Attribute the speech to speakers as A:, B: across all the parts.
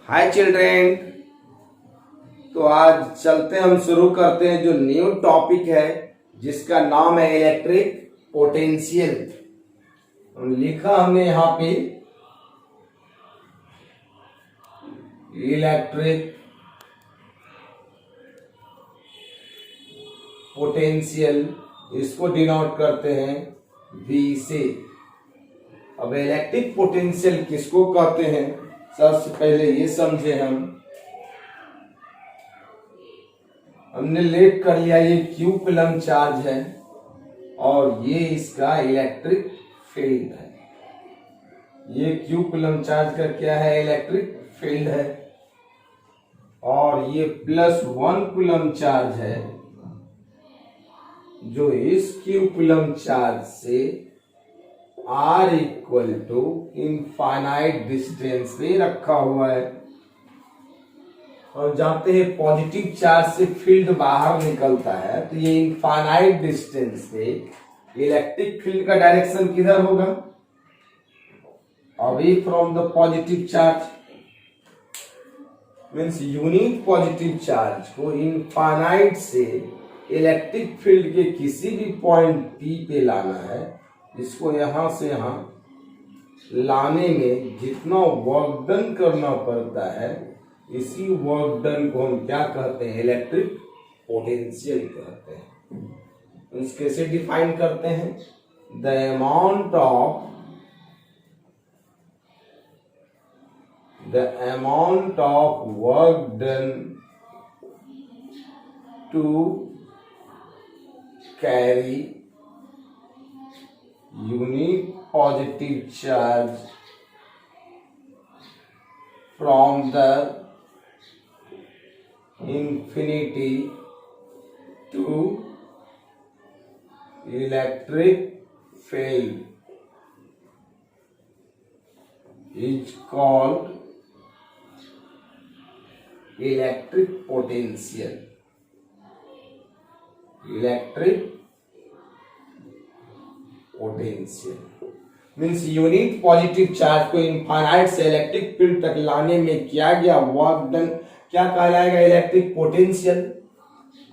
A: हाय children. तो आज चलते हम शुरू करते हैं जो न्यू टॉपिक है जिसका नाम है इलेक्ट्रिक पोटेंशियल। लिखा हमने यहाँ पे इलेक्ट्रिक पोटेंशियल, इसको डिनोट करते हैं V से। अब इलेक्ट्रिक पोटेंशियल किसको कहते हैं, सबसे पहले ये समझे। हमने लेट कर लिया, ये क्यू कूलम चार्ज है और ये इसका इलेक्ट्रिक फील्ड है। ये क्यू कूलम चार्ज का क्या है, इलेक्ट्रिक फील्ड है। और ये +1 कूलम चार्ज है जो इस क्यू कूलम चार्ज से R equal to infinite distance पे रखा हुआ है। और जाते हैं पॉजिटिव चार्ज से फील्ड बाहर निकलता है, तो ये इनफाइनाइट डिस्टेंस पे इलेक्ट्रिक फील्ड का डायरेक्शन किधर होगा, away from the positive charge. Means unit positive charge को इनफाइनाइट से इलेक्ट्रिक फील्ड के किसी भी पॉइंट P पे लाना है। इसको यहां से यहां लाने में जितना वर्क डन करना पड़ता है, इसी वर्क डन को हम क्या कहते हैं, इलेक्ट्रिक पोटेंशियल कहते हैं। इस कैसे डिफाइन करते हैं, the amount of work done to carry unique positive charge from the infinity to electric field is called electric potential. Electric potential means unit positive charge को इनफाइनाइट से इलेक्ट्रिक फील्ड तक लाने में किया गया वर्क डन क्या कहलाएगा, electric potential.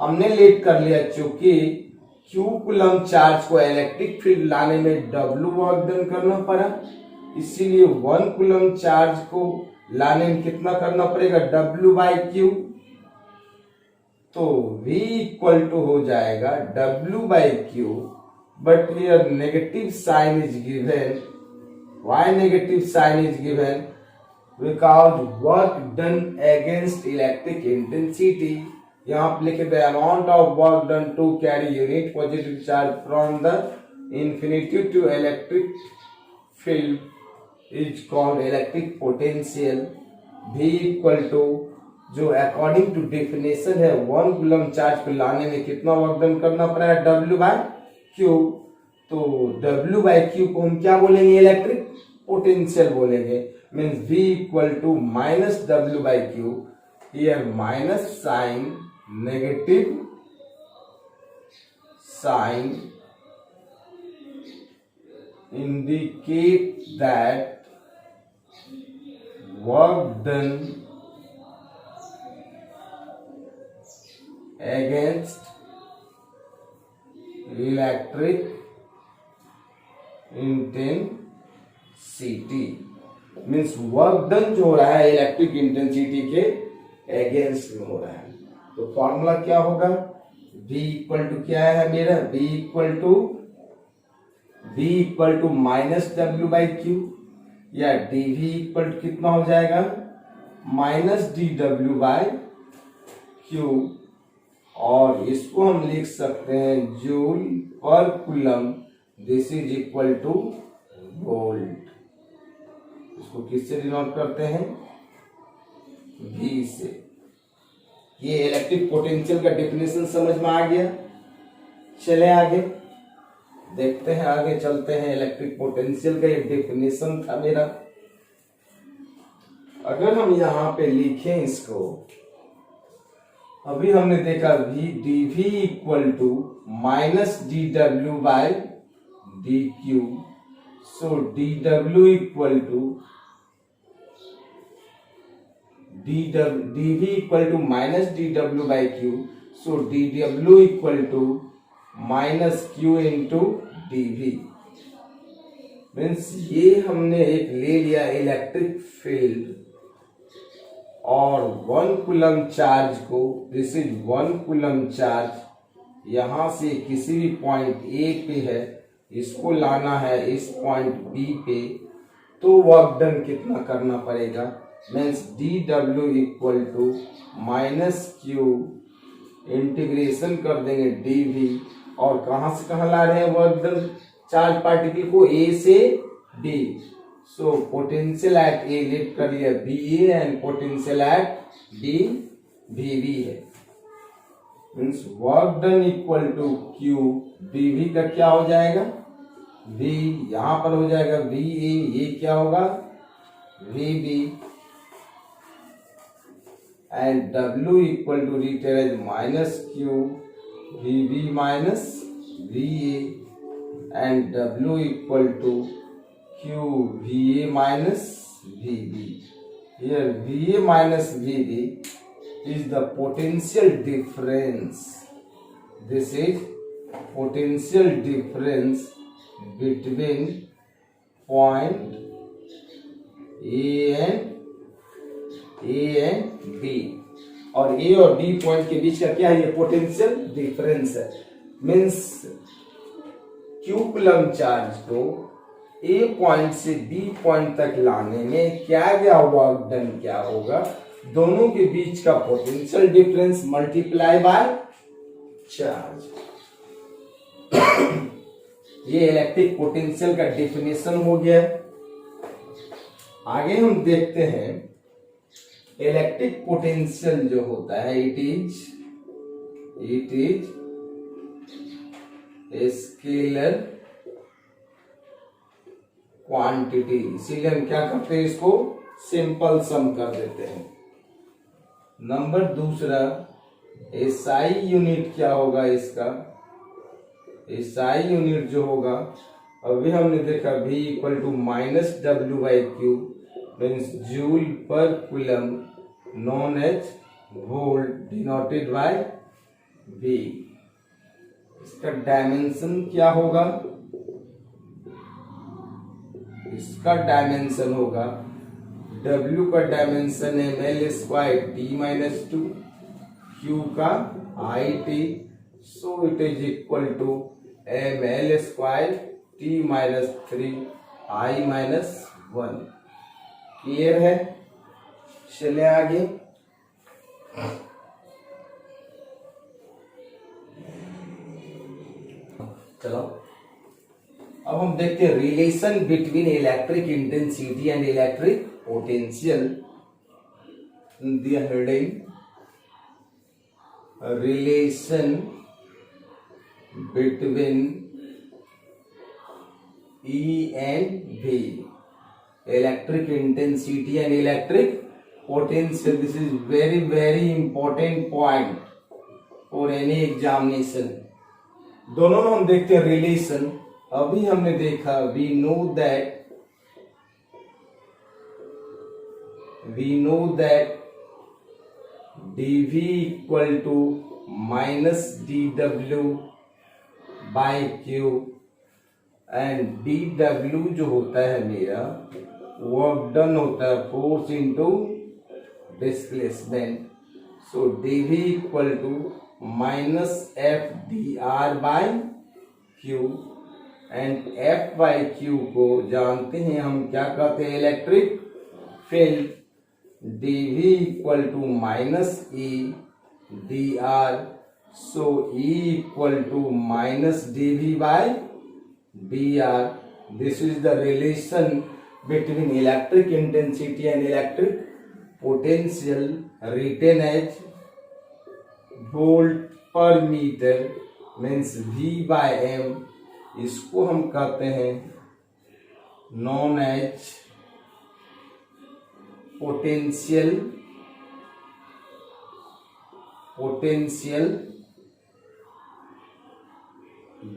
A: हमने लेट कर लिया, चूंकि क्यू कूलम चार्ज को इलेक्ट्रिक फील्ड लाने में W वर्क डन करना पड़ा, इसीलिए 1 कूलम चार्ज को लाने में कितना करना पड़ेगा, W/Q। तो V इक्वल टू हो जाएगा W/Q, but here negative sign is given. Why negative sign is given, because work done against electric intensity. यहाँ पे लिखे the amount of work done to carry unit positive charge from the infinity to electric field is called electric potential. V equal to, जो according to definition है, 1 coulomb charge को लाने में कितना work done करना पड़ा है, W/Q। तो W/Q को हम क्या बोलेंगे, इलेक्ट्रिक पोटेंशियल बोलेंगे। Means V equal to -W/Q। Here minus sign, negative sign indicate that work done against electric intensity। Means work done जो हो रहा है इलेक्ट्रिक इंटेंसिटी के अगेंस्ट में हो रहा है। तो फॉर्मूला क्या होगा, V इक्वल टू क्या है मेरा, V इक्वल टू -W/Q, या dV इक्वल टू कितना हो जाएगा, -dW/Q। और इसको हम लिख सकते हैं जूल पर coulomb, this is equal two volt. इसको किससे डिनोट करते हैं, V से। ये इलेक्ट्रिक पोटेंशियल का डेफिनेशन समझ में आ गया। चले आगे देखते हैं, आगे चलते हैं। इलेक्ट्रिक पोटेंशियल का ये डेफिनेशन था मेरा। अगर हम यहाँ पे लिखें इसको, अभी हमने देखा dV equal to -dW/dQ। So dW equal to dv equal to minus dw by q. So dw equal to minus q into dv. Means ये हमने एक ले लिया इलेक्ट्रिक फील्ड और 1 कूलम चार्ज को, दिस इज 1 कूलम चार्ज यहां से किसी भी पॉइंट ए पे है, इसको लाना है इस पॉइंट बी पे, तो वर्क डन कितना करना पड़ेगा? Means dw equal to minus Q integration कर देंगे dv, और कहां से कहां ला रहे हैं वर्क डन? चार्ज पार्टिकल को ए से B. So potential at A लिख कर लिया B and potential at B V है. Means work done equal to Q, V का क्या हो जाएगा? v यहां पर हो जाएगा va, ये क्या होगा? vb, and w equal to written as minus Q vb minus va, and W equal to Q VA minus VB. Here VA minus VB is the potential difference. This is potential difference between point A and B. और A और B point के बीच का क्या है? ये potential difference है. Means Q coulomb charge को ए point से बी पॉइंट तक लाने में क्या गया वर्क डन क्या होगा? दोनों के बीच का potential difference multiply by charge. ये इलेक्ट्रिक पोटेंशियल का डेफिनेशन हो गया. आगे हम देखते हैं इलेक्ट्रिक पोटेंशियल जो होता है, इट इज स्केलर क्वांटिटी. इसीलिए हम क्या करते हैं, इसको सिंपल सम कर देते हैं. नंबर दूसरा, एसआई यूनिट क्या होगा इसका? एसआई यूनिट जो होगा, अभी हमने देखा v equal to minus W by Q, means joule पर coulomb, known as volt, denoted by v. इसका डायमेंशन क्या होगा? इसका डायमेंशन होगा W का डायमेंशन है ml square t minus 2, Q का IT, so it is equal to ml square t minus 3 I minus 1. Clear है? चले आगे. चलो अब हम देखते हैं relation between electric intensity and electric potential. Heading relation between E and V, electric intensity and electric potential. This is very important point for any examination. दोनों में हम देखते हैं रिलेशन. अभी हमने देखा we know that dv equal to minus dw by q, and dw जो होता है मेरा वर्क डन होता है force into displacement. So dv equal to minus F D R by Q, and F by Q को जानते हैं हम क्या कहते हैं? Electric field. dv equal to minus E D R, so E equal to minus dv by dr. This is the relation between electric intensity and electric potential, written as volt per meter, means V by m. इसको हम कहते हैं known as potential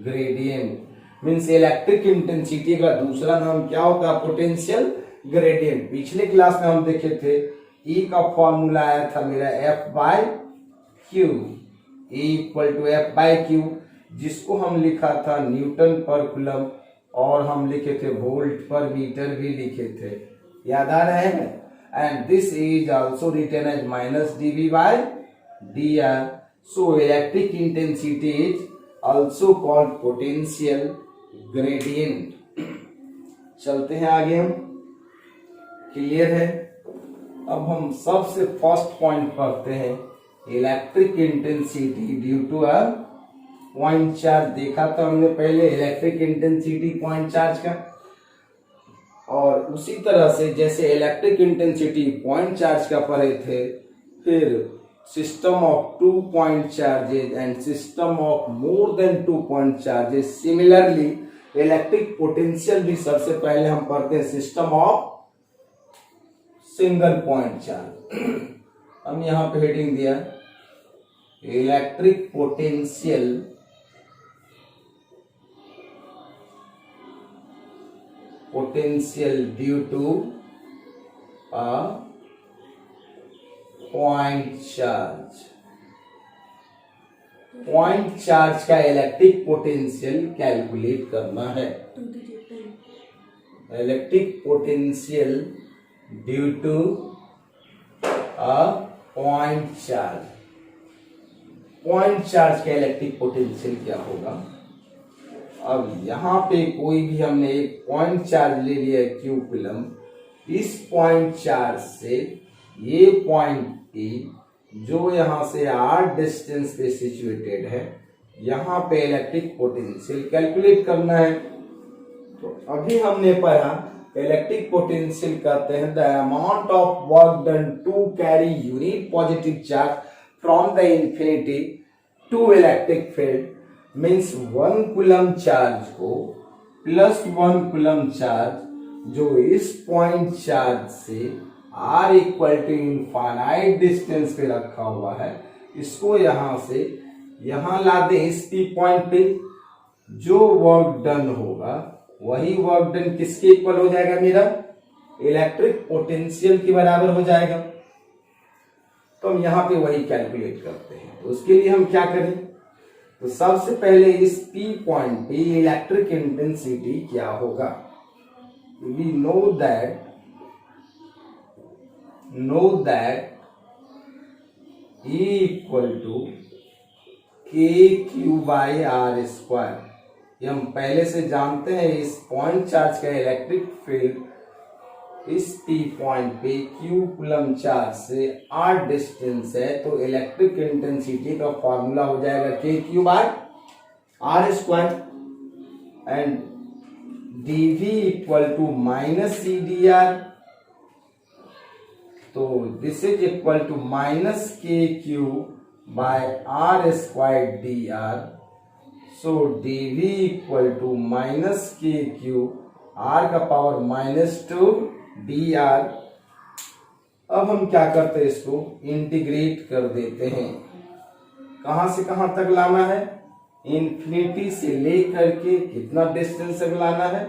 A: gradient. Means electric intensity का दूसरा नाम क्या होता है? Potential gradient. पिछले क्लास में हम देखे थे ई का फॉर्मूला आया था मेरा F by Q, E equal to F by Q, जिसको हम लिखा था न्यूटन पर कूलम और हम लिखे थे वोल्ट पर मीटर भी लिखे थे, याद आ रहे हैं। And this is also written as minus D V by D R. So electric intensity is also called potential gradient. चलते हैं आगे हम, क्लियर है। अब हम सबसे फर्स्ट पॉइंट पढ़ते हैं, electric intensity due to a point charge. देखा था हमने पहले इलेक्ट्रिक इंटेंसिटी पॉइंट चार्ज का, और उसी तरह से जैसे इलेक्ट्रिक इंटेंसिटी पॉइंट चार्ज का पढ़े थे, फिर system of 2 point charges and system of more than 2 point charges, similarly electric potential भी सबसे पहले हम पढ़ते हैं system of single point charge. हम यहां पे हेडिंग दिया electric potential due to a point charge. Point charge का इलेक्ट्रिक पोटेंशियल कैलकुलेट करना है। Electric potential due to a point charge. Point charge का इलेक्ट्रिक पोटेंशियल क्या होगा। अब यहां पे कोई भी हमने एक पॉइंट चार्ज ले लिया है क्यू कूलम, इस पॉइंट चार्ज से ये पॉइंट पी जो यहां से r डिस्टेंस पे सिचुएटेड है, यहां पे इलेक्ट्रिक पोटेंशियल कैलकुलेट करना है। तो अभी हमने पढ़ा इलेक्ट्रिक पोटेंशियल कहते हैं the amount of work done to carry unit positive charge from the infinity to electric field, means 1 coulomb charge को प्लस 1 कूलम चार्ज जो इस पॉइंट चार्ज से r equal to infinite distance पे रखा हुआ है, इसको यहां से यहां ला दें इस पी पॉइंट पे, जो वर्क डन होगा वही वर्क डन किसके इक्वल हो जाएगा, मेरा इलेक्ट्रिक पोटेंशियल के बराबर हो जाएगा। तो हम यहां पे वही कैलकुलेट करते हैं। तो उसके लिए हम क्या करें, तो सबसे पहले इस पी पॉइंट पे इलेक्ट्रिक इंटेंसिटी क्या होगा। We know that E equal to K Q by R square. ये हम पहले से जानते हैं। इस पॉइंट चार्ज का इलेक्ट्रिक फील्ड इस पी पॉइंट पे क्यू कूलम चार्ज से r डिस्टेंस है, तो इलेक्ट्रिक इंटेंसिटी का फॉर्मूला हो जाएगा K Q by R square and dv equal to minus C D R. तो this is equal to minus K Q by R square D R. So dv equal to minus K Q r का power -2 D R. अब हम क्या करते हैं, इसको integrate कर देते हैं। कहां से कहां तक लाना है, इंफिनिटी से लेकर के कितना डिस्टेंस तक लाना है,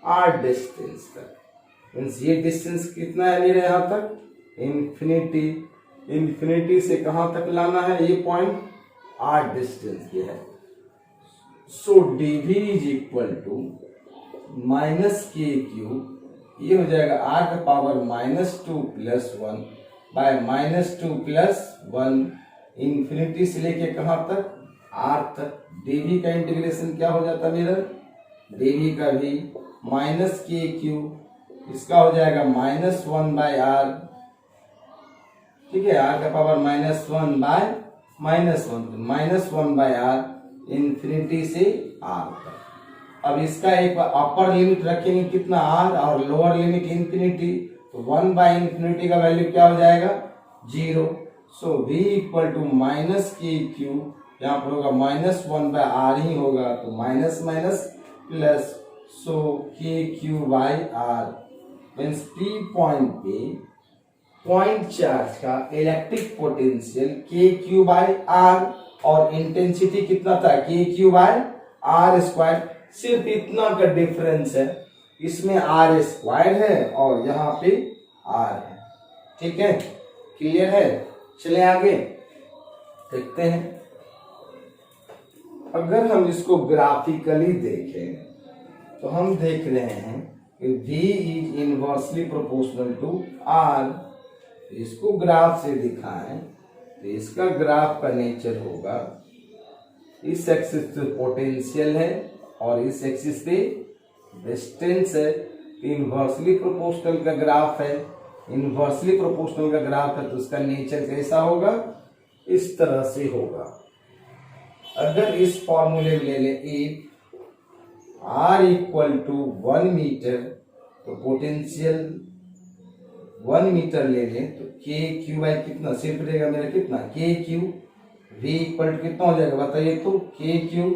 A: r डिस्टेंस तक। मीन्स ये डिस्टेंस कितना है मेरे यहां तक, इंफिनिटी से कहां तक लाना है, ये पॉइंट r डिस्टेंस ये है। So dv is equal to minus K Q, ये हो जाएगा r का power -2 plus 1 by -2 plus 1, infinity से लेके कहां तक, r तक। dv का इंटीग्रेशन क्या हो जाता मेरा, dv का भी माइनस के क्यू, इसका हो जाएगा -1 बाय r, ठीक है। r का power -1 by -1 by r, infinity से r तक। अब इसका एक अपर लिमिट रखेंगे कितना, r, और लोअर लिमिट इंफिनिटी, तो 1 बाय इंफिनिटी का वैल्यू क्या हो जाएगा, 0। सो v equal to minus K Q, यहाँ पर होगा -1 बाय r ही होगा, तो minus minus plus, so K Q by r। Means P point पे पॉइंट चार्ज का electric potential K Q by R, और इंटेंसिटी कितना था, के क्यू बाय आर स्क्वायर। सिर्फ इतना का डिफरेंस है, इसमें आर स्क्वायर है और यहाँ पे आर है, ठीक है। क्लियर है? चले आगे देखते हैं। अगर हम इसको ग्राफिकली देखें तो हम देख रहे हैं कि V is inversely proportional to R। इसको ग्राफ से दिखाएं तो इसका ग्राफ का नेचर होगा, इस एक्सिस पे पोटेंशियल है और इस एक्सिस पे डिस्टेंस है। इनवर्सली प्रोपोर्शनल का ग्राफ है, इनवर्सली प्रोपोर्शनल का ग्राफ है तो उसका नेचर कैसा होगा? इस तरह से होगा। अगर इस फॉर्मूले में ले लें if R equal to 1 metre तो पोटेंशियल 1 मीटर ले लें तो के क्यू बाई कितना सिर्फ रहेगा मेरा, कितना के क्यू। V इक्वल टू कितना हो जाएगा बताइए तो, के क्यू।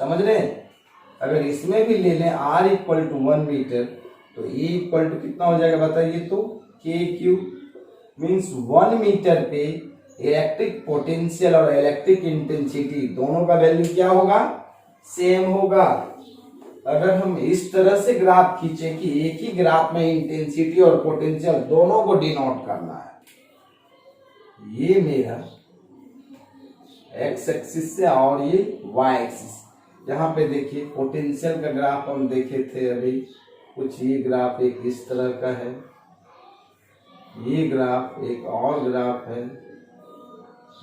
A: समझ रहे हैं? अगर इसमें भी ले लें R इक्वल टू 1 मीटर तो E इक्वल टू कितना हो जाएगा बताइए तो, के क्यू। मीन्स 1 मीटर पे इलेक्ट्रिक पोटेंशियल और इलेक्ट्रिक इंटेंसिटी दोनों का वैल्यू क्या होगा? सेम होगा। अगर हम इस तरह से ग्राफ खींचे कि एक ही ग्राफ में इंटेंसिटी और पोटेंशियल दोनों को डिनोट करना है, ये मेरा एक्स एक्सिस से और ये वाई एक्सिस। यहाँ पे देखिए पोटेंशियल का ग्राफ हम देखे थे अभी कुछ, ये ग्राफ एक इस तरह का है, ये ग्राफ एक और ग्राफ है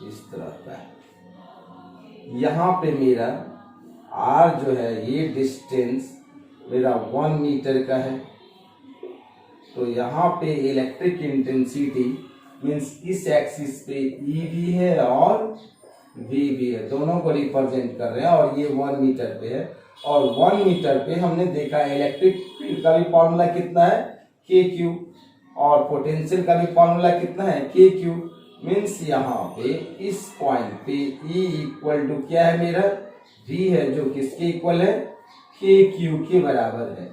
A: इस तरह का है। यहाँ पे मेरा R जो है ये डिस्टेंस मेरा 1 मीटर का है, तो यहाँ पे इलेक्ट्रिक इंटेंसिटी मीन्स इस एक्सिस पे E भी है और V भी है, दोनों को रिप्रेजेंट कर रहे हैं और ये 1 मीटर पे है। और 1 मीटर पे हमने देखा इलेक्ट्रिक फील्ड का भी फॉर्मूला कितना है, के क्यू, और पोटेंशियल का भी फॉर्मूला कितना है, के क्यू। मीन्स यहाँ पे इस पॉइंट पे E इक्वल टू क्या है मेरा, V है, जो किसके इक्वल है, के क्यू के बराबर है।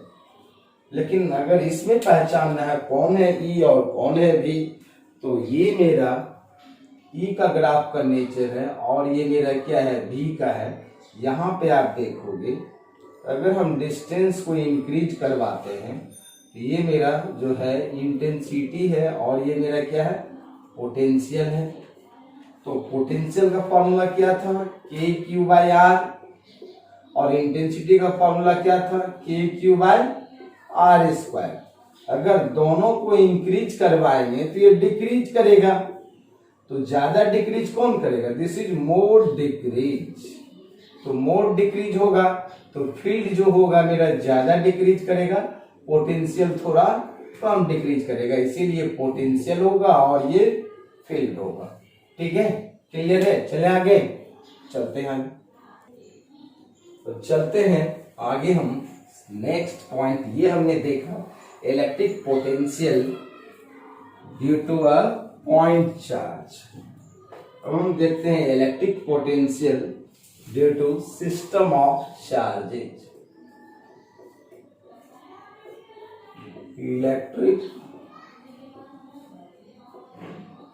A: लेकिन अगर इसमें पहचानना है कौन है E और कौन है V, तो ये मेरा E का ग्राफ का नेचर है और ये मेरा क्या है, V का है। यहाँ पे आप देखोगे अगर हम डिस्टेंस को इंक्रीज करवाते हैं तो ये मेरा जो है इंटेंसिटी है और ये मेरा क्या है, पोटेंशियल है। तो पोटेंशियल का फॉर्मूला क्या था, के क्यू बाई आर, और इंटेंसिटी का फॉर्मूला क्या था, के क्यू बाई आर स्क्वायर। अगर दोनों को इंक्रीज करवाएंगे तो ये डिक्रीज करेगा, तो ज्यादा डिक्रीज कौन करेगा, दिस इज मोर डिक्रीज। तो मोर डिक्रीज होगा तो फील्ड जो होगा मेरा ज्यादा डिक्रीज करेगा, पोटेंशियल थोड़ा कम डिक्रीज करेगा, इसीलिए पोटेंशियल होगा और ये फील्ड होगा। ठीक है, क्लियर है? चले आगे चलते हैं। तो चलते हैं आगे हम नेक्स्ट पॉइंट, ये हमने देखा electric potential due to a point charge. अब हम देखते हैं electric potential due to system of charges. Electric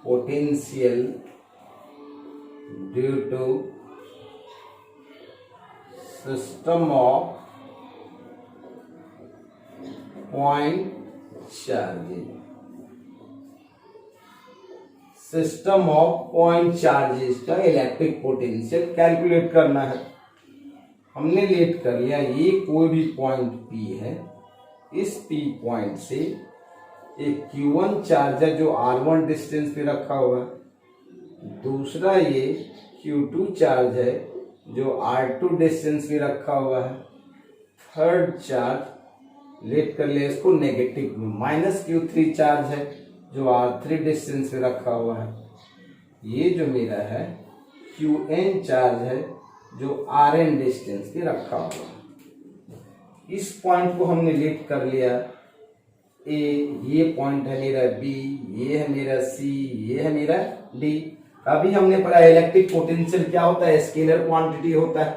A: potential due to system of point charges. System of point charges का इलेक्ट्रिक पोटेंशियल कैलकुलेट करना है। हमने लेट कर लिया, ये कोई भी पॉइंट P है, इस P पॉइंट से एक Q1 चार्ज है जो R1 डिस्टेंस पे रखा हुआ है, दूसरा ये Q2 चार्ज है जो R2 डिस्टेंस पे रखा हुआ है, थर्ड चार्ज लेट कर लिया इसको नेगेटिव में, माइनस Q3 चार्ज है जो R3 डिस्टेंस पे रखा हुआ है, ये जो मेरा है Qn चार्ज है जो Rn डिस्टेंस पे रखा हुआ है। इस पॉइंट को हमने लेट कर लिया A, ये पॉइंट है मेरा B, ये है मेरा C, ये है मेरा D। अभी हमने पढ़ा इलेक्ट्रिक पोटेंशियल क्या होता है, स्केलर क्वांटिटी होता है।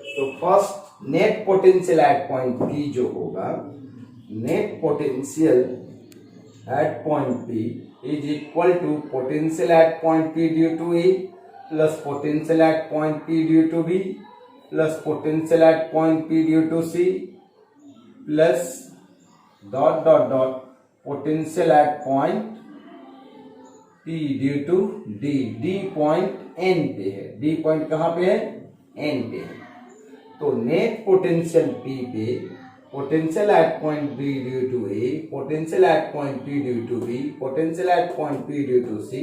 A: तो first net potential at point P जो होगा, net potential at point P is equal to potential at point P due to A plus potential at point P due to B plus potential at point P due to C plus dot dot dot potential at point P due to D। D point N पे है। D point कहाँ पे है? N पे है। तो net potential P पे potential at point B due to A, potential at point P due to B, potential at point P due to C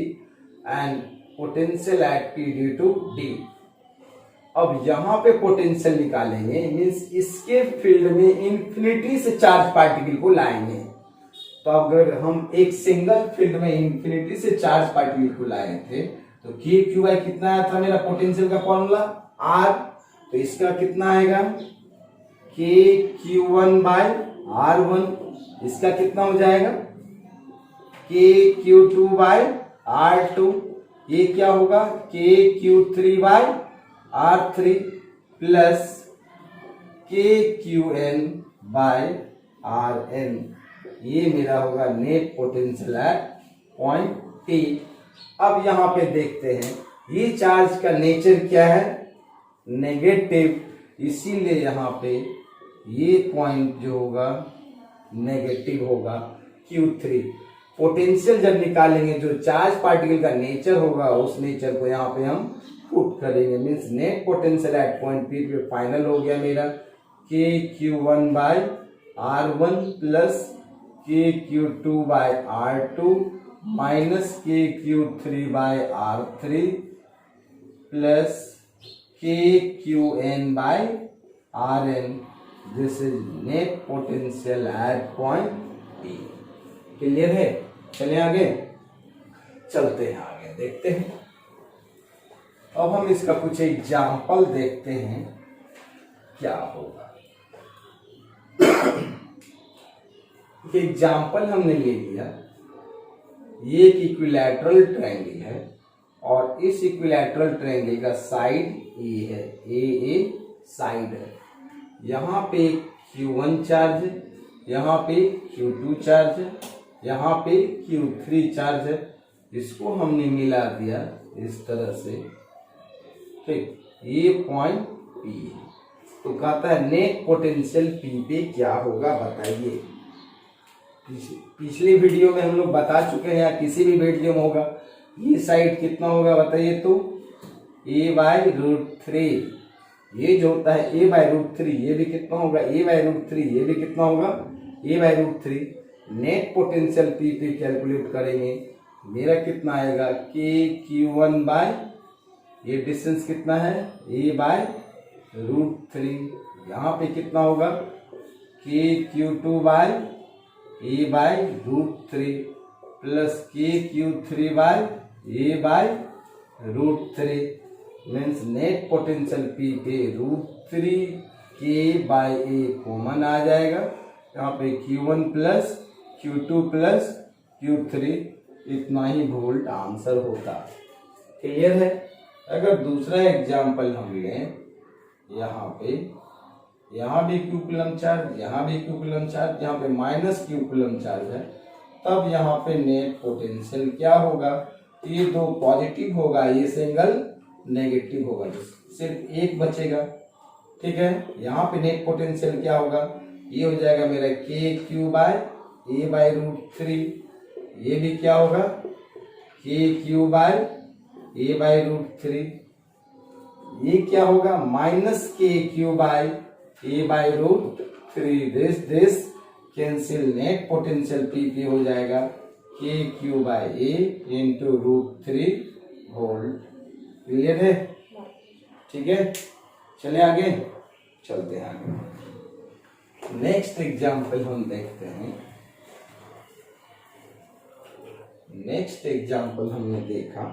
A: and potential at P due to D। अब यहां पे potential निकालेंगे, means इसके field में infinity से charge particle को लाएंगे। तो अगर हम एक सिंगल फील्ड में इंफिनिटी से चार्ज पार्टिकल को लाए थे तो के क्यू आई कितना आया था? मेरा पोटेंशियल का फॉर्मूला आर, तो इसका कितना आएगा? K Q one by R one. इसका कितना हो जाएगा? K Q two by R two. ये क्या होगा? K Q three by R three plus K Q N by R N. ये मेरा होगा net potential at point P। अब यहां पे देखते हैं ये चार्ज का नेचर क्या है? नेगेटिव, इसीलिए यहां पे ये पॉइंट जो होगा नेगेटिव होगा Q3। पोटेंशियल जब निकालेंगे जो चार्ज पार्टिकल का नेचर होगा उस नेचर को यहाँ पे हम पुट करेंगे, means net potential at point P पे फाइनल हो गया मेरा K Q one by R one plus K Q two by R two minus K Q three by R three plus K Q N by R N. This is net potential at point P। Clear है? चलिए आगे चलते हैं, आगे देखते हैं। अब हम इसका कुछ एग्जाम्पल देखते हैं क्या होगा। एग्जाम्पल हमने ले लिया, ये एक इक्विलैटरल ट्रायंगल है और इस इक्विलैटरल ट्रायंगल का साइड ए है, ए साइड है। यहाँ पे Q1 चार्ज है, यहाँ पे Q2 चार्ज है, यहाँ पे Q3 चार्ज है। इसको हमने मिला दिया इस तरह से, ठीक। ये पॉइंट P है, तो कहता है नेट पोटेंशियल P पे क्या होगा बताइए। पिछले वीडियो में हम लोग बता चुके हैं या किसी भी वीडियो में होगा। ये साइड कितना होगा बताइए तो? a by root three. ये जो होता है a बाय रूट थ्री, ये भी कितना होगा? a by root three. ये भी कितना होगा? a by root three. Net potential P पे कैलकुलेट करेंगे, मेरा कितना आएगा? के क्यू वन बाय, ये डिस्टेंस कितना है? a by root three. यहाँ पे कितना होगा? K Q two by a by root three plus K Q three by a by root three. Means net potential P पे root three K by a common आ जाएगा। यहाँ पे Q1 plus Q2 plus Q3, इतना ही volt answer होता। Clear है? अगर दूसरा एग्जाम्पल हम लें, यहाँ पे, यहाँ भी Q कूलम चार्ज, यहाँ भी Q कूलम चार्ज, यहाँ पे माइनस Q कूलम चार्ज है, तब यहाँ पे नेट पोटेंशियल क्या होगा? ये दो पॉजिटिव होगा, ये सिंगल नेगेटिव होगा, सिर्फ एक बचेगा। ठीक है, यहाँ पे नेट पोटेंशियल क्या होगा? ये हो जाएगा मेरा K Q by A by root three. ये भी क्या होगा? K Q by A by root three. ये क्या होगा? Minus K Q by A by root three. This cancel, net potential P P हो जाएगा K Q by A into root three volt. Clear है? ठीक है, चले आगे, चलते हैं आगे। नेक्स्ट एग्जाम्पल हम देखते हैं। नेक्स्ट एग्जाम्पल हमने देखा,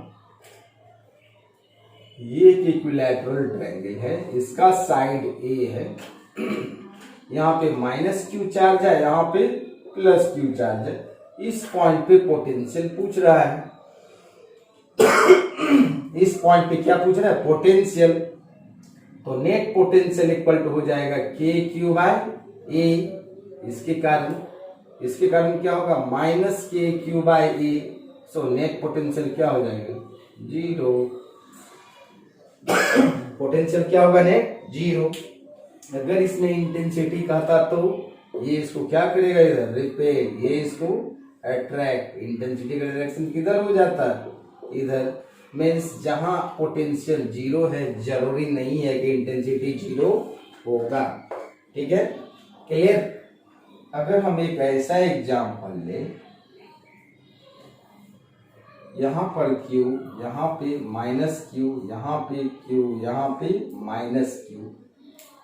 A: ये एक इक्विलैटरल ट्रायंगल है, इसका साइड ए है, यहाँ पे माइनस क्यू चार्ज है, यहाँ पे प्लस क्यू चार्ज है। इस पॉइंट पे पोटेंशियल पूछ रहा है। इस पॉइंट पे क्या पूछ रहा है? पोटेंशियल। तो नेट पोटेंशियल इक्वल टू हो जाएगा के क्यू बाय ए। इसके कारण क्या होगा? Minus K Q by A. So net potential क्या हो जाएगा? जीरो। पोटेंशियल क्या होगा? Net zero. अगर इसमें इंटेंसिटी कहता तो ये इसको क्या करेगा? इधर रिपेल, ये इसको अट्रैक्ट, इंटेंसिटी का डायरेक्शन किधर हो जाता है, इधर। मीन्स जहां पोटेंशियल जीरो है जरूरी नहीं है कि इंटेंसिटी जीरो होगा। ठीक है, क्लियर। अगर हम एक ऐसा एग्जाम्पल ले, यहाँ पर Q, यहाँ पे माइनस Q, यहाँ पे Q, यहाँ पे माइनस Q।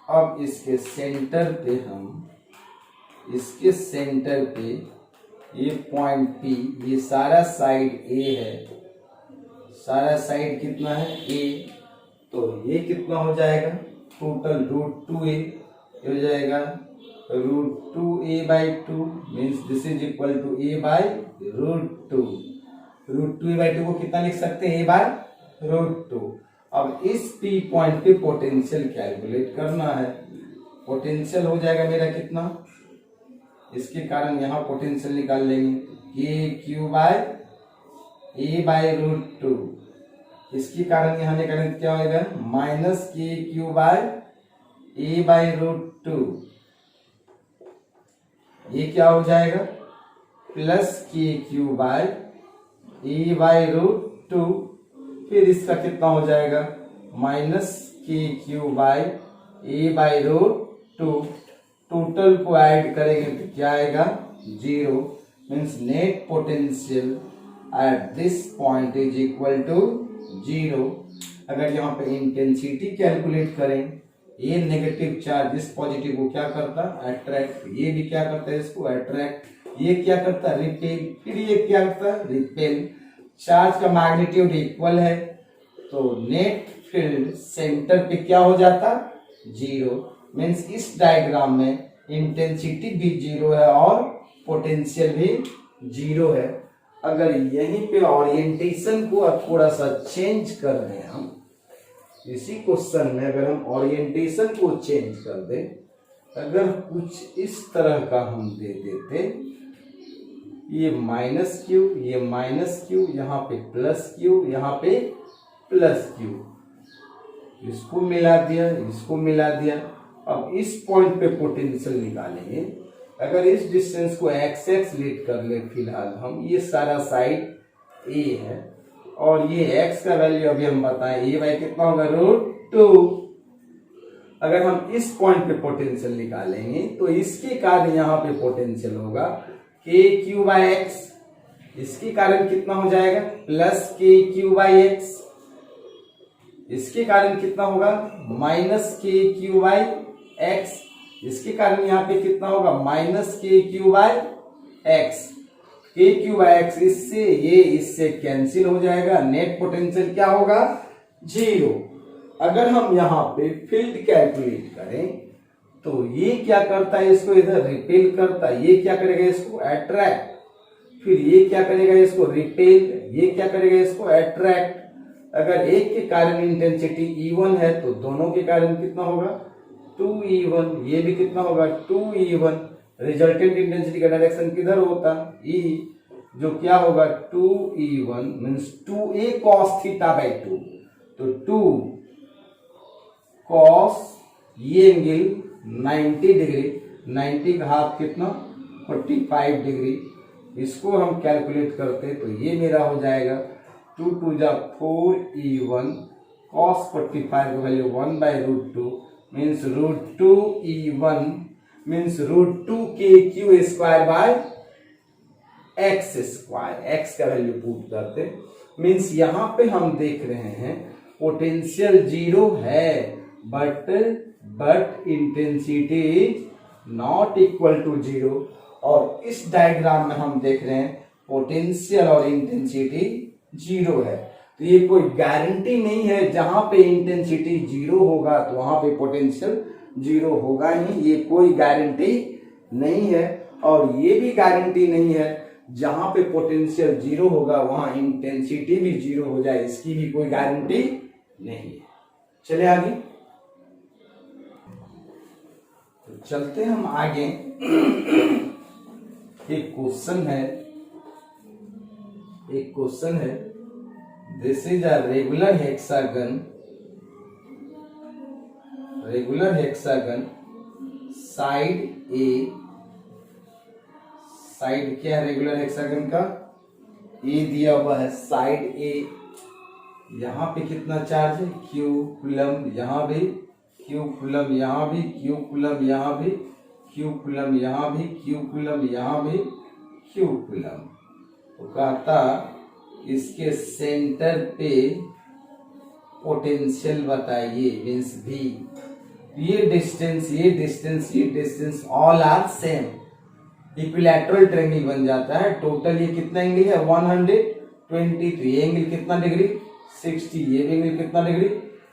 A: अब इसके सेंटर पे हम, इसके सेंटर पे ये पॉइंट P, ये सारा साइड A है, सारा साइड कितना है A, तो ये कितना हो जाएगा टोटल √2a हो जाएगा, √2a/2 means this is equal to a/√2। √2a/2 को कितना लिख सकते हैं, a/√2। अब इस P पॉइंट पे पोटेंशियल कैलकुलेट करना है। पोटेंशियल हो जाएगा मेरा कितना, इसके कारण यहाँ पोटेंशियल निकाल लेंगे kq/a/√2। इसके कारण यहाँ निकालेंगे क्या होगा, -kq/a/√2। ये क्या हो जाएगा, प्लस kq/a/√2। फिर इसका कितना हो जाएगा, -kq/a/√2। टोटल को ऐड करेंगे तो क्या आएगा, 0। Means net potential at this point is equal to 0। अगर यहाँ पे इंटेंसिटी कैलकुलेट करें, ये नेगेटिव चार्ज इस पॉजिटिव को क्या करता है, अट्रैक्ट। ये भी क्या करता है, इसको अट्रैक्ट। ये क्या करता है, रिपेल। फिर ये क्या करता है, रिपेल। चार्ज का मैग्नीट्यूड इक्वल है, तो नेट फील्ड सेंटर पे क्या हो जाता, 0। मीन्स इस डायग्राम में इंटेंसिटी भी 0 है और पोटेंशियल भी 0 है। अगर यहीं पे ओरिएंटेशन को थोड़ा सा चेंज कर दें हम, इसी क्वेश्चन में अगर हम ओरिएंटेशन को चेंज कर दें, अगर कुछ इस तरह का हम दे देते, ये -q, ये -q, यहाँ पे +q, यहाँ पे +q, इसको मिला दिया, इसको मिला दिया। अब इस पॉइंट पे पोटेंशियल निकालेंगे। अगर इस डिस्टेंस को x लीड कर ले फिलहाल हम, ये सारा साइड a है और ये x का वैल्यू अभी हम बताएं, a/, कितना होगा, √2। अगर हम इस पॉइंट पे पोटेंशियल निकालेंगे तो इसके कारण यहाँ पे पोटेंशियल होगा kq/x। इसके कारण कितना हो जाएगा, +kq/x। इसके कारण कितना होगा, -kq/x। इसके कारण यहाँ पे कितना होगा, -kq/x। kq/x इससे ये इससे कैंसिल हो जाएगा, नेट पोटेंशियल क्या होगा, 0। अगर हम यहाँ पे फील्ड कैलकुलेट करें तो ये क्या करता है, इसको इधर रिपेल करता है। ये क्या करेगा, इसको अट्रैक्ट। फिर ये क्या करेगा, इसको रिपेल। ये क्या करेगा, इसको अट्रैक्ट। अगर एक के कारण इंटेंसिटी E1 है तो दोनों के कारण कितना होगा, 2E1। ये भी कितना होगा, 2E1। रिजल्टेंट इंटेंसिटी का डायरेक्शन किधर होता, E, जो क्या होगा 2E1 मीन्स 2a cos θ/2। तो 2 cos, ये एंगल 90 डिग्री, 90 का हाफ कितना, 45 डिग्री। इसको हम कैलकुलेट करते तो ये मेरा हो जाएगा 2 2 जा 4E1 cos 45 का value 1/√2 means √2E1 means √2kq²/x²। x का वैल्यू पुट करते मीन्स यहाँ पे हम देख रहे हैं पोटेंशियल 0 है, but intensity is not equal to 0। और इस डायग्राम में हम देख रहे हैं पोटेंशियल और इंटेंसिटी 0 है। तो ये कोई गारंटी नहीं है जहां पे इंटेंसिटी 0 होगा तो वहां पे पोटेंशियल 0 होगा ही, ये कोई गारंटी नहीं है। और ये भी गारंटी नहीं है जहां पे पोटेंशियल 0 होगा वहां इंटेंसिटी भी 0 हो जाए, इसकी भी कोई गारंटी नहीं है। चले आगे, तो चलते हम आगे। एक क्वेश्चन है, this is a regular hexagon, side side क्या है रेगुलर हेक्सागन का, ए दिया हुआ है साइड ए। यहाँ पे कितना चार्ज है, क्यू कूलम, यहाँ भी क्यू कूलम, यहाँ भी क्यू कूलम, यहाँ भी क्यू कूलम, यहाँ भी क्यू कूलम, यहाँ भी क्यू कूलम। तो कहता इसके सेंटर पे पोटेंशियल बताइए, मीन्स भी ये डिस्टेंस ये डिस्टेंस ये distance all are same, equilateral triangle बन जाता है। टोटल ये कितना एंगल है 123, ये एंगल कितना डिग्री 60, ये भी एंगल कितना डिग्री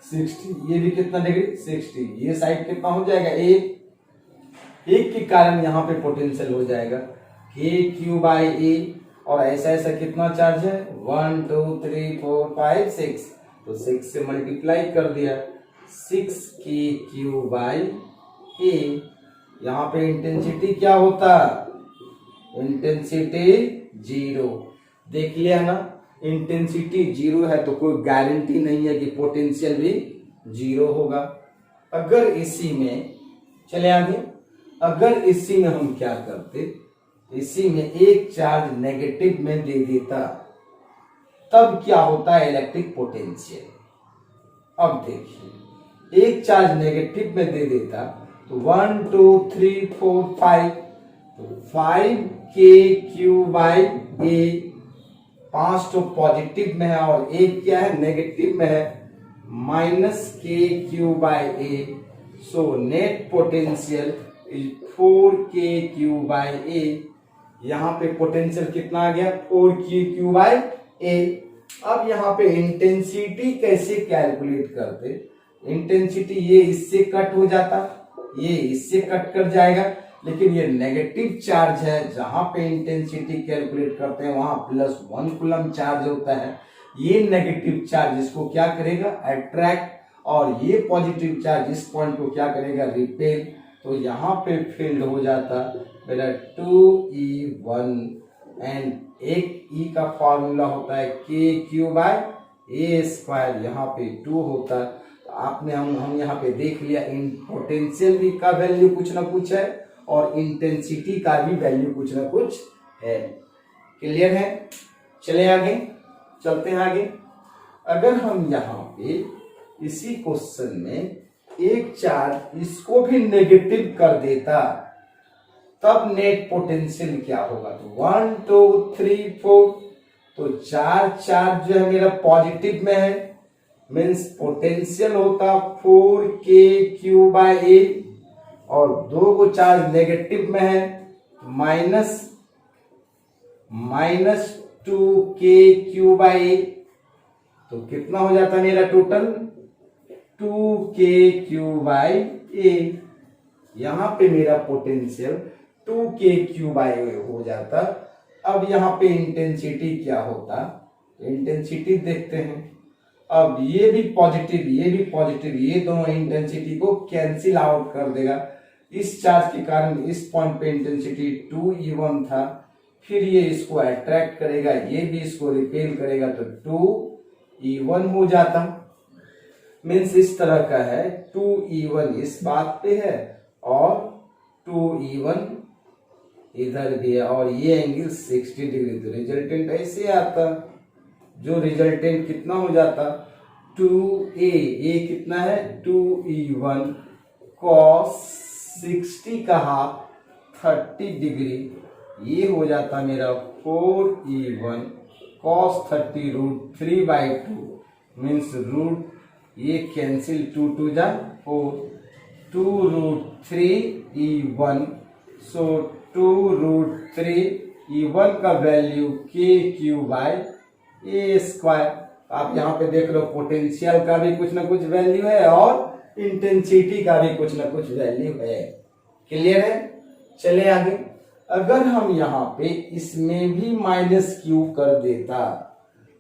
A: 60, ये भी कितना डिग्री 60, ये साइड कितना हो जाएगा एक के कारण यहाँ पे पोटेंशियल हो जाएगा के क्यू बाई ए। और ऐसा ऐसा कितना चार्ज है 1 2 3 4 5 6, तो 6 से मल्टीप्लाई कर दिया 6 के क्यू बाई ए। यहाँ पे इंटेंसिटी क्या होता, इंटेंसिटी 0। देख लिया ना, इंटेंसिटी 0 है तो कोई गारंटी नहीं है कि पोटेंशियल भी 0 होगा। अगर इसी में चले आगे, अगर इसी में हम क्या करते, इसी में एक चार्ज नेगेटिव में दे देता तब क्या होता है इलेक्ट्रिक पोटेंशियल। अब देखिए एक चार्ज नेगेटिव में दे देता तो 1 2 3 4 5, तो 5 के क्यू बाई ए, 5 तो पॉजिटिव में है और एक क्या है नेगेटिव में है, minus K Q by A. So net potential is 4 के क्यू बाई ए। यहाँ पे पोटेंशियल कितना आ गया 4 के क्यू बाई ए। अब यहाँ पे इंटेंसिटी कैसे कैलकुलेट करते, इंटेंसिटी ये इससे कट हो जाता, ये इससे कट कर जाएगा, लेकिन ये नेगेटिव चार्ज है, जहां पे इंटेंसिटी कैलकुलेट करते हैं वहां +1 कूलम चार्ज होता है। ये नेगेटिव चार्ज इसको क्या करेगा अट्रैक्ट, और ये पॉजिटिव चार्ज इस पॉइंट को क्या करेगा रिपेल। तो यहाँ पे फील्ड हो जाता मेरा 2E1, एंड एक E का फॉर्मूला होता है के क्यू बाई ए स्क्वायर, यहाँ पे 2 होता। तो आपने हम यहाँ पे देख लिया इन पोटेंशियल भी का वैल्यू कुछ ना कुछ है और इंटेंसिटी का भी वैल्यू कुछ ना कुछ है। क्लियर है, चले आगे, चलते हैं आगे। अगर हम यहाँ पे इसी क्वेश्चन में एक चार्ज इसको भी नेगेटिव कर देता तब नेट पोटेंशियल क्या होगा, तो 1 2 3 4, तो 4 चार्ज जो है मेरा पॉजिटिव में है, मीन्स पोटेंशियल होता 4 के क्यू बाई ए, और 2 को चार्ज नेगेटिव में है माइनस 2 के क्यू बाई ए। तो कितना हो जाता मेरा टोटल 2 के क्यू बाई ए। यहां पे मेरा पोटेंशियल 2 के क्यू बाई ए हो जाता। अब यहाँ पे इंटेंसिटी क्या होता, इंटेंसिटी देखते हैं। अब ये भी पॉजिटिव ये भी पॉजिटिव, ये दोनों इंटेंसिटी को कैंसिल आउट कर देगा। इस चार्ज के कारण इस पॉइंट पे इंटेंसिटी 2E1 था, फिर ये इसको अट्रैक्ट करेगा, ये भी इसको रिपेल करेगा, तो 2E1 हो जाता। मीन्स इस तरह का है 2E1 इस बात पे है और 2E1 इधर भी है, और ये एंगल 60 डिग्री। तो रिजल्टेंट ऐसे आता, जो रिजल्टेंट कितना हो जाता 2A, ये कितना है 2E1 cos 60 का हाफ 30 डिग्री, ये हो जाता मेरा 4E1 cos 30 √3/2, मीन्स रूट ये कैंसिल 2 2 जा 4, 2√3E1, सो 2√3E1 का वैल्यू के क्यू बाई ए स्क्वायर। आप यहाँ पे देख लो पोटेंशियल का भी कुछ ना कुछ वैल्यू है और इंटेंसिटी का भी कुछ ना कुछ वैल्यू है। क्लियर है, चले आगे। अगर हम यहाँ पे इसमें भी -q कर देता,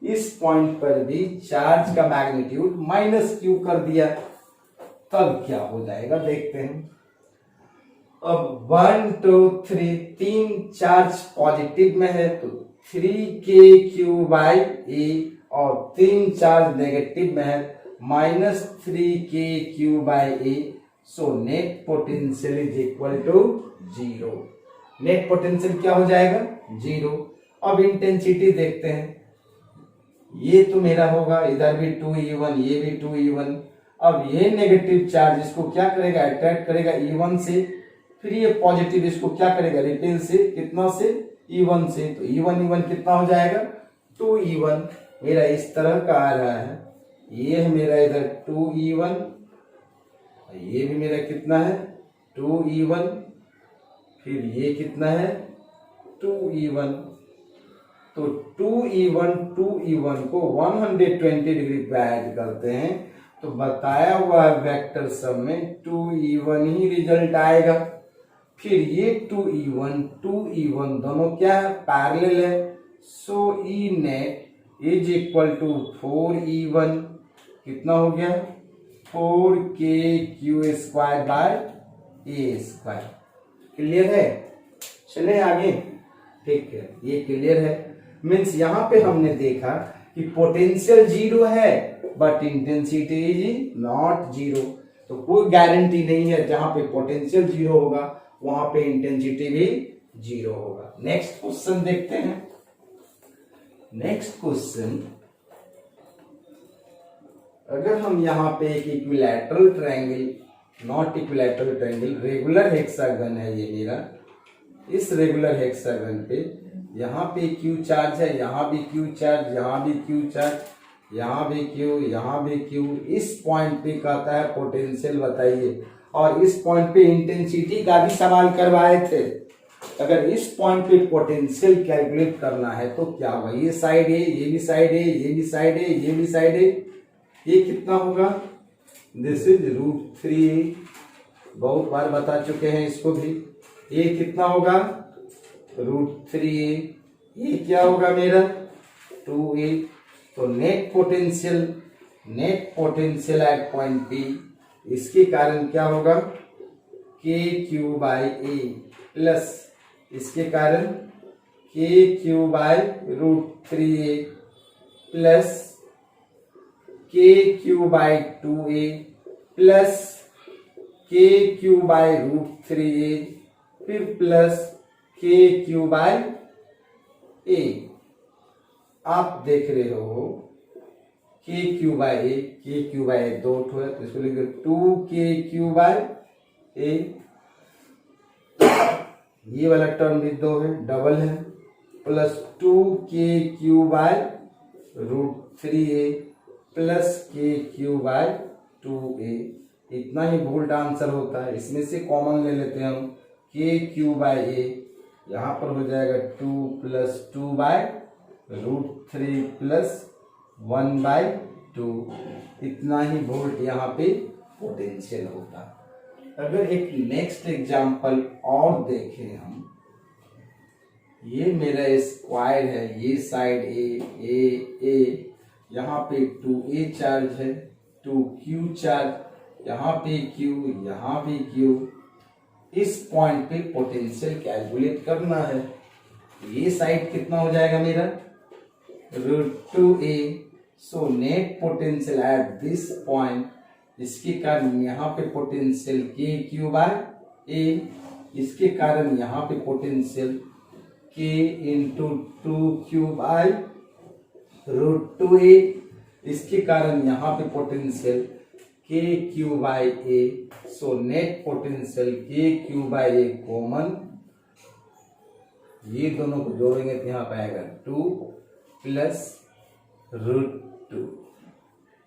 A: इस पॉइंट पर भी चार्ज का मैग्नीट्यूड -q कर दिया, तब क्या हो जाएगा देखते हैं। अब 1 2 3 3 चार्ज पॉजिटिव में है तो 3 के क्यू बाई ए, और 3 चार्ज नेगेटिव में है -3 K Q by A. So net potential is equal to 0। Net potential क्या हो जाएगा 0। अब इंटेंसिटी देखते हैं, ये तो मेरा होगा इधर भी 2E1, ये भी 2E1। अब ये नेगेटिव चार्ज इसको क्या करेगा, अट्रैक्ट करेगा E1 से, फिर ये पॉजिटिव इसको क्या करेगा, रिपेल से, कितना से, E1 से। तो E1 कितना हो जाएगा 2E1, मेरा इस तरह का आ रहा है। ये है मेरा इधर 2E1, ये भी मेरा कितना है 2E1, फिर ये कितना है 2E1। तो 2E1 को 120 डिग्री पे ऐड करते हैं तो बताया हुआ वेक्टर सब में 2E1 ही रिजल्ट आएगा। फिर ये 2E1 दोनों क्या है, पैरेलल है। So E net is equal to 4E1, कितना हो गया 4KQ square by A square. Clear है, चले आगे। ठीक है, ये क्लियर है। मीन्स यहाँ पे हमने देखा कि पोटेंशियल 0 है बट इंटेंसिटी इज नॉट 0। तो कोई गारंटी नहीं है जहां पे पोटेंशियल 0 होगा वहां पे इंटेंसिटी भी 0 होगा। नेक्स्ट क्वेश्चन देखते हैं। नेक्स्ट क्वेश्चन, अगर हम यहाँ पे एक equilateral triangle, not equilateral triangle, regular hexagon है ये मेरा, इस रेगुलर हेक्सागन पे यहाँ पे Q चार्ज है, यहाँ भी Q चार्ज, यहाँ भी Q चार्ज, यहाँ भी Q, यहाँ भी Q। इस पॉइंट पे कहता है पोटेंशियल बताइए, और इस पॉइंट पे इंटेंसिटी का भी सवाल करवाए थे। अगर इस पॉइंट पे पोटेंशियल कैलकुलेट करना है तो क्या होगा, ये साइड है, ये भी साइड है, ये भी साइड है, ये भी साइड है, ये कितना होगा, दिस इज √3। बहुत बार बता चुके हैं इसको भी। ये कितना होगा √3, ये क्या होगा मेरा 2A। तो net potential at point P, इसके कारण क्या होगा KQ/A प्लस इसके कारण KQ/√3A plus KQ/2A plus KQ/√3A फिर प्लस KQ/A। आप देख रहे हो KQ/A दो ठो है तो इसको लिख दो 2KQ/A। ये वाला टर्म भी दो है, डबल है, प्लस 2KQ/√3A प्लस KQ/2A। इतना ही बोल्ड आंसर होता है। इसमें से कॉमन ले लेते हैं हम, KQ/A यहाँ पर हो जाएगा 2 + 2/√3 प्लस 1/2। इतना ही वोल्ट यहाँ पे पोटेंशियल होता है। अगर एक नेक्स्ट एग्जांपल और देखें हम, ये मेरा स्क्वायर है, ये साइड A, यहाँ पे 2A चार्ज है, 2Q चार्ज, यहाँ पे Q, यहाँ भी Q। इस पॉइंट पे पोटेंशियल कैलकुलेट करना है। ये साइड कितना हो जाएगा मेरा √2A। So net potential at this point, इसके कारण यहाँ पे पोटेंशियल KQ/A, इसके कारण यहाँ पे पोटेंशियल K × 2Q/√2A, इसके कारण यहाँ पे पोटेंशियल KQ/A। सो नेट पोटेंशियल KQ/A कॉमन, ये दोनों को जोड़ेंगे तो यहाँ पे आएगा 2 +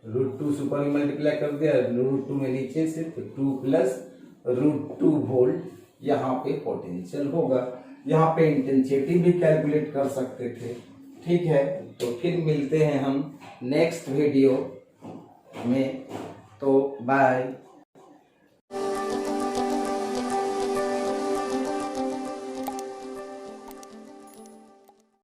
A: √2 सुपर में मल्टीप्लाई कर दिया, √2 में नीचे से, तो 2 + √2 वोल्ट यहाँ पे पोटेंशियल होगा। यहाँ पे इंटेंसिटी भी कैलकुलेट कर सकते थे। ठीक है, तो फिर मिलते हैं हम नेक्स्ट वीडियो में। तो बाय।